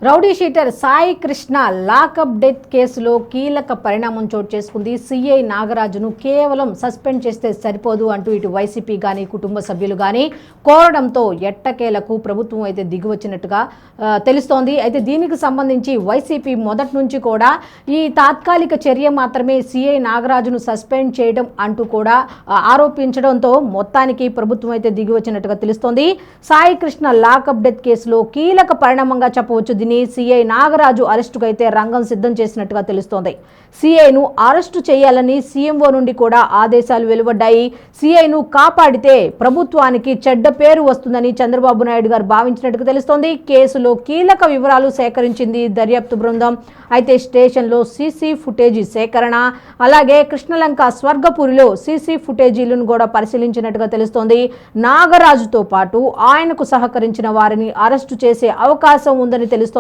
Rowdy sheeter Sai Krishna lockup death కేసులో కీలక పరిణామం చోటు చేసుకుంది. సిఐ నాగరాజును కేవలం సస్పెండ్ చేస్తే సరిపోదు అంటూ ఇటు వైసీపీ కానీ కుటుంబ సభ్యులు కానీ కోరడంతో ఎట్టకేలకు ప్రభుత్వం అయితే దిగివచ్చినట్టుగా తెలుస్తోంది. అయితే దీనికి సంబంధించి వైసీపీ మొదటి నుంచి కూడా ఈ తాత్కాలిక చర్య మాత్రమే సిఐ నాగరాజును సస్పెండ్ చేయడం అంటూ కూడా ఆరోపించడంతో మొత్తానికి ప్రభుత్వం అయితే దిగివచ్చినట్టుగా తెలుస్తోంది. సాయి కృష్ణ లాకప్ డెత్ కేసులో కీలక పరిణామంగా చెప్పవచ్చు. సిఐ నాగరాజు అరెస్టుకు అయితే రంగం సిద్ధం చేసినట్టుగా తెలుస్తోంది. సిఐను అరెస్టు చేయాలని సీఎంఓ నుండి కూడా ఆదేశాలు వెలువడ్డాయి. సిఐను కాపాడితే ప్రభుత్వానికి చెడ్డ పేరు వస్తుందని చంద్రబాబు నాయుడు గారు భావించినట్టుగా తెలుస్తోంది. కేసులో కీలక వివరాలు సేకరించింది దర్యాప్తు బృందం. అయితే స్టేషన్లో సీసీ ఫుటేజీ సేకరణ, అలాగే కృష్ణలంక స్వర్గపురిలో సీసీ ఫుటేజీలను కూడా పరిశీలించినట్టుగా తెలుస్తోంది. నాగరాజుతో పాటు ఆయనకు సహకరించిన వారిని అరెస్టు చేసే అవకాశం ఉందని తెలుస్తోంది.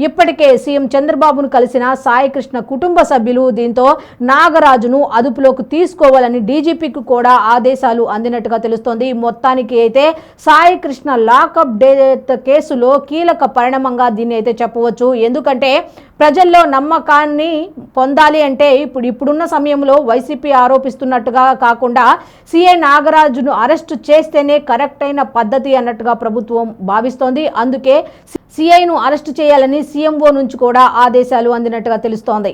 ఇప్పటికే సీఎం చంద్రబాబును కలిసిన సాయి కృష్ణ కుటుంబ సభ్యులు దీంతో నాగరాజును అదుపులోకి తీసుకోవాలని డీజీపీకి కూడా ఆదేశాలు అందినట్టుగా తెలుస్తోంది. మొత్తానికి అయితే సాయి కృష్ణ లాకప్ డెత్ కేసులో కీలక పరిణామంగా దీన్ని అయితే చెప్పవచ్చు. ఎందుకంటే ప్రజల్లో నమ్మకాన్ని పొందాలి అంటే ఇప్పుడున్న సమయంలో వైసీపీ ఆరోపిస్తున్నట్టుగా కాకుండా సిఐ నాగరాజును అరెస్టు చేస్తేనే కరెక్ట్ అయిన పద్ధతి అన్నట్టుగా ప్రభుత్వం భావిస్తోంది. అందుకే సిఐను అరెస్టు చేయాలని సీఎంఓ నుంచి కూడా ఆదేశాలు అందినట్టుగా తెలుస్తోంది.